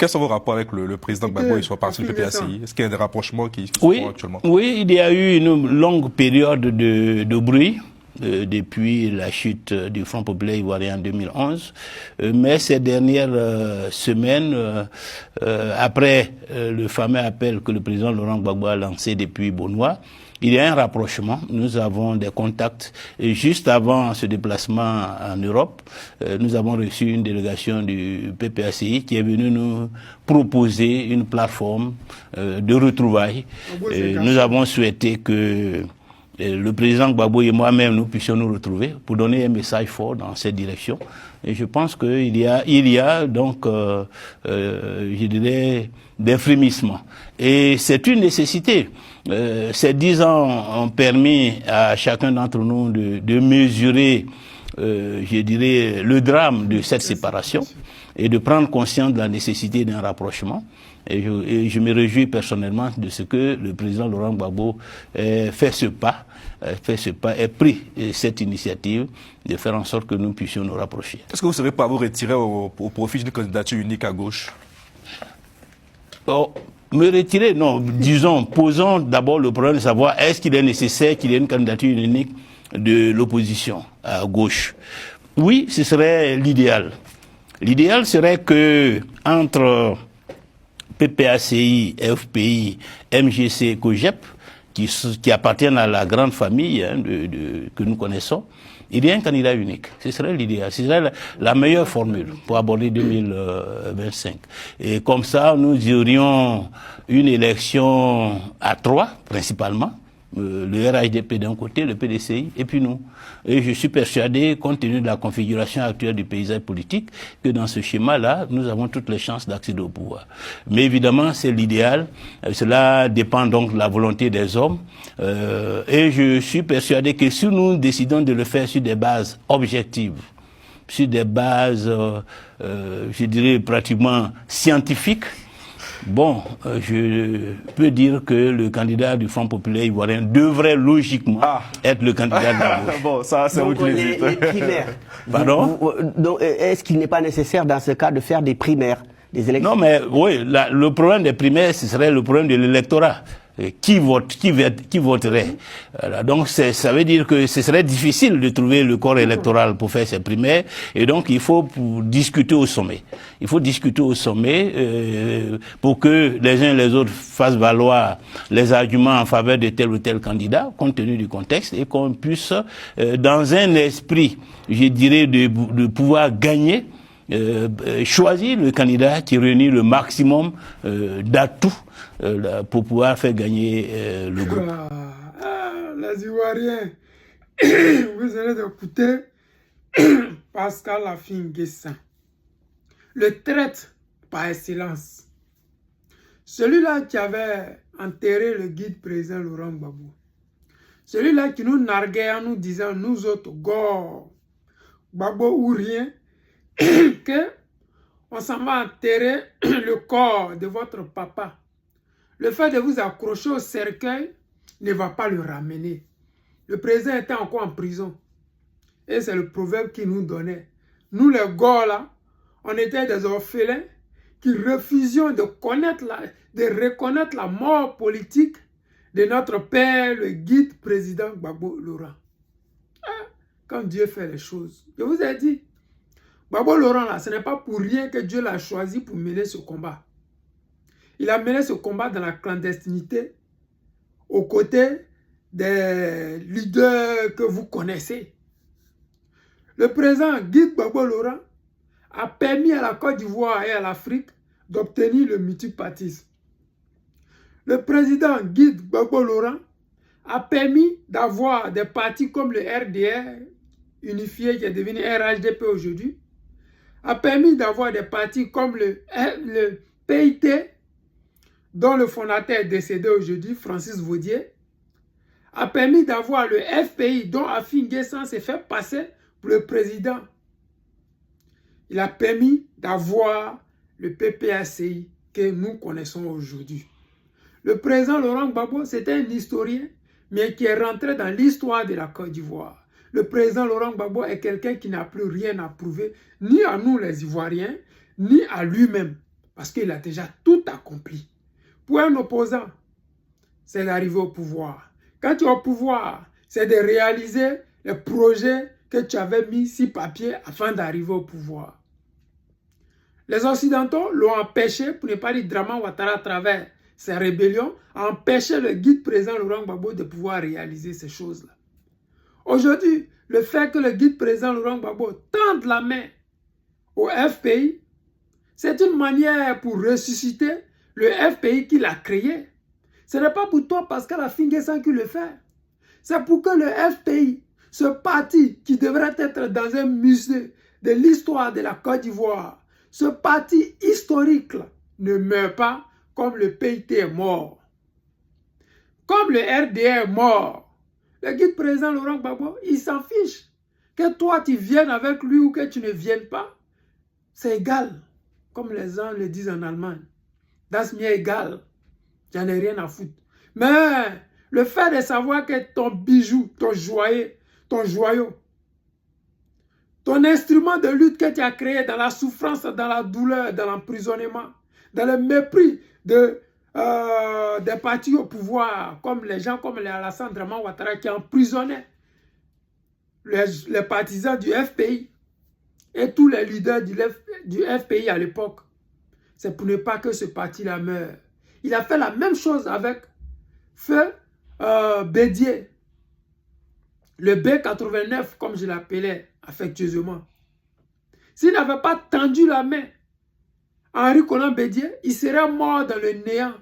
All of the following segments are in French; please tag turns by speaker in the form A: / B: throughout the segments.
A: Quels sont vos rapports avec le président Gbagbo et son parti, le PPACI? Est-ce qu'il y a des rapprochements qui se font actuellement?
B: Oui, il y a eu une longue période de bruit depuis la chute du Front populaire ivoirien en 2011. Mais ces dernières semaines, après le fameux appel que le président Laurent Gbagbo a lancé depuis Beaunois, il y a un rapprochement. Nous avons des contacts. Et juste avant ce déplacement en Europe, nous avons reçu une délégation du PPACI qui est venue nous proposer une plateforme de retrouvailles. Nous avons souhaité que le président Gbagbo et moi-même, nous puissions nous retrouver pour donner un message fort dans cette direction. Et je pense qu'il y a donc, je dirais, des frémissements. Et c'est une nécessité. Ces 10 ans ont permis à chacun d'entre nous de mesurer, je dirais, le drame de cette séparation et de prendre conscience de la nécessité d'un rapprochement. Et je me réjouis personnellement de ce que le président Laurent Gbagbo fait ce pas, ait pris cette initiative de faire en sorte que nous puissions nous rapprocher.
A: Est-ce que vous ne savez pas vous retirer au profit d'une candidature unique à gauche?
B: Me retirer, non. Disons, posons d'abord le problème de savoir est-ce qu'il est nécessaire qu'il y ait une candidature unique de l'opposition à gauche. Oui, ce serait l'idéal. L'idéal serait que entre PPACI, FPI, MGC, COGEP, qui appartiennent à la grande famille que nous connaissons, il y a un candidat unique. Ce serait l'idéal. Ce serait la meilleure formule pour aborder 2025. Et comme ça, nous aurions une élection à 3, principalement. Le RHDP d'un côté, le PDCI, et puis nous. Et je suis persuadé, compte tenu de la configuration actuelle du paysage politique, que dans ce schéma-là, nous avons toutes les chances d'accéder au pouvoir. Mais évidemment, c'est l'idéal. Cela dépend donc de la volonté des hommes. Et je suis persuadé que si nous décidons de le faire sur des bases objectives, sur des bases, je dirais, pratiquement scientifiques, bon, je peux dire que le candidat du Front populaire ivoirien devrait logiquement être le candidat de la gauche.
A: Bon, ça, c'est vous qui le dites.
C: Les primaires.
B: Pardon?
C: Donc, est-ce qu'il n'est pas nécessaire dans ce cas de faire des primaires, des élections?
B: Non, mais oui, le problème des primaires, ce serait le problème de l'électorat. Qui voterait? Voilà, donc ça veut dire que ce serait difficile de trouver le corps électoral pour faire ces primaires, et donc il faut discuter au sommet. Il faut discuter au sommet pour que les uns et les autres fassent valoir les arguments en faveur de tel ou tel candidat, compte tenu du contexte, et qu'on puisse, dans un esprit, je dirais, de pouvoir gagner, choisir le candidat qui réunit le maximum d'atouts pour pouvoir faire gagner le groupe.
D: Les Ivoiriens, vous allez écouter Pascal Affi-N'Guessan, le traître par excellence. Celui-là qui avait enterré le guide président Laurent Gbagbo. Celui-là qui nous narguait en nous disant, nous autres, gore, Gbagbo ou rien, que on s'en va enterrer le corps de votre papa. Le fait de vous accrocher au cercueil ne va pas le ramener. Le président était encore en prison. Et c'est le proverbe qu'il nous donnait. Nous les gars là, on était des orphelins qui refusions de reconnaître la mort politique de notre père, le guide président Gbagbo Laurent. Quand Dieu fait les choses, je vous ai dit, Gbagbo Laurent, là, ce n'est pas pour rien que Dieu l'a choisi pour mener ce combat. Il a mené ce combat dans la clandestinité, aux côtés des leaders que vous connaissez. Le président Guy Gbagbo Laurent a permis à la Côte d'Ivoire et à l'Afrique d'obtenir le multipartisme. Le président Guy Gbagbo Laurent a permis d'avoir des partis comme le RDR, unifié qui est devenu RHDP aujourd'hui, a permis d'avoir des partis comme le PIT, dont le fondateur est décédé aujourd'hui, Francis Vaudier, a permis d'avoir le FPI, dont Affi-N'Guessan s'est fait passer pour le président. Il a permis d'avoir le PPACI que nous connaissons aujourd'hui. Le président Laurent Gbagbo, c'était un historien, mais qui est rentré dans l'histoire de la Côte d'Ivoire. Le président Laurent Gbagbo est quelqu'un qui n'a plus rien à prouver, ni à nous les Ivoiriens, ni à lui-même. Parce qu'il a déjà tout accompli. Pour un opposant, c'est d'arriver au pouvoir. Quand tu es au pouvoir, c'est de réaliser les projets que tu avais mis sur papier afin d'arriver au pouvoir. Les Occidentaux l'ont empêché, pour ne pas dire Draman Ouattara à travers ses rébellions, a empêché le guide président Laurent Gbagbo de pouvoir réaliser ces choses-là. Aujourd'hui, le fait que le guide président Laurent Gbagbo tende la main au FPI, c'est une manière pour ressusciter le FPI qu'il a créé. Ce n'est pas pour toi Pascal Affi-N'Guessan qui le fait. C'est pour que le FPI, ce parti qui devrait être dans un musée de l'histoire de la Côte d'Ivoire, ce parti historique là, ne meurt pas comme le PIT est mort. Comme le RDR est mort, le guide président Laurent Gbagbo, il s'en fiche. Que toi tu viennes avec lui ou que tu ne viennes pas, c'est égal. Comme les gens le disent en Allemagne. Das mir égal. J'en ai rien à foutre. Mais le fait de savoir que ton bijou, ton joyau, ton instrument de lutte que tu as créé dans la souffrance, dans la douleur, dans l'emprisonnement, dans le mépris des partis au pouvoir, comme les gens comme les Alassane Draman Ouattara qui emprisonnaient les partisans du FPI et tous les leaders du FPI à l'époque. C'est pour ne pas que ce parti-là meure. Il a fait la même chose avec Feu Bédier, le B89 comme je l'appelais affectueusement. S'il n'avait pas tendu la main à Henri Konan Bédier, il serait mort dans le néant.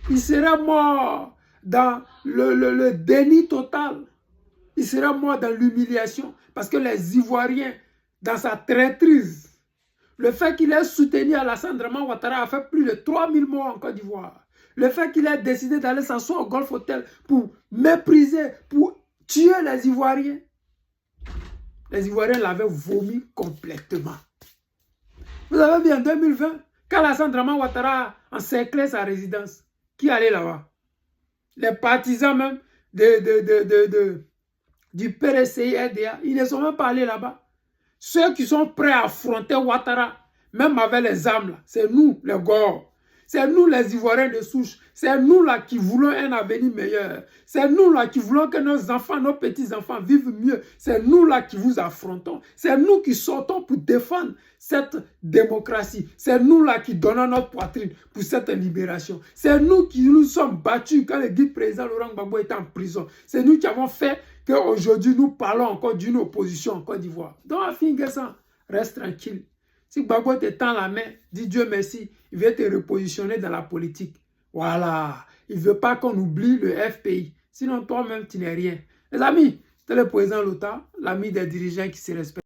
D: Il serait mort dans le déni total. Il serait mort dans l'humiliation. Parce que les Ivoiriens, dans sa traîtrise, le fait qu'il ait soutenu Alassane Draman Ouattara a fait plus de 3000 morts en Côte d'Ivoire. Le fait qu'il ait décidé d'aller s'asseoir au Golf Hotel pour mépriser, pour tuer les Ivoiriens. Les Ivoiriens l'avaient vomi complètement. Vous avez vu en 2020, quand Alassane Draman Ouattara a encerclé sa résidence, qui allait là-bas? Les partisans même du PRCI RDA, ils ne sont même pas allés là-bas. Ceux qui sont prêts à affronter Ouattara, même avec les armes, c'est nous, les Gors. C'est nous, les Ivoiriens de souche. C'est nous là qui voulons un avenir meilleur. C'est nous là qui voulons que nos enfants, nos petits-enfants vivent mieux. C'est nous là qui vous affrontons. C'est nous qui sortons pour défendre cette démocratie. C'est nous là qui donnons notre poitrine pour cette libération. C'est nous qui nous sommes battus quand le guide président Laurent Gbagbo était en prison. C'est nous qui avons fait qu'aujourd'hui nous parlons encore d'une opposition en Côte d'Ivoire. Donc Affi-N'Guessan, reste tranquille. Si Gbagbo te tend la main, dis Dieu merci, il veut te repositionner dans la politique. Voilà. Il ne veut pas qu'on oublie le FPI. Sinon, toi-même, tu n'es rien. Les amis, c'est le président Lota, l'ami des dirigeants qui se respectent.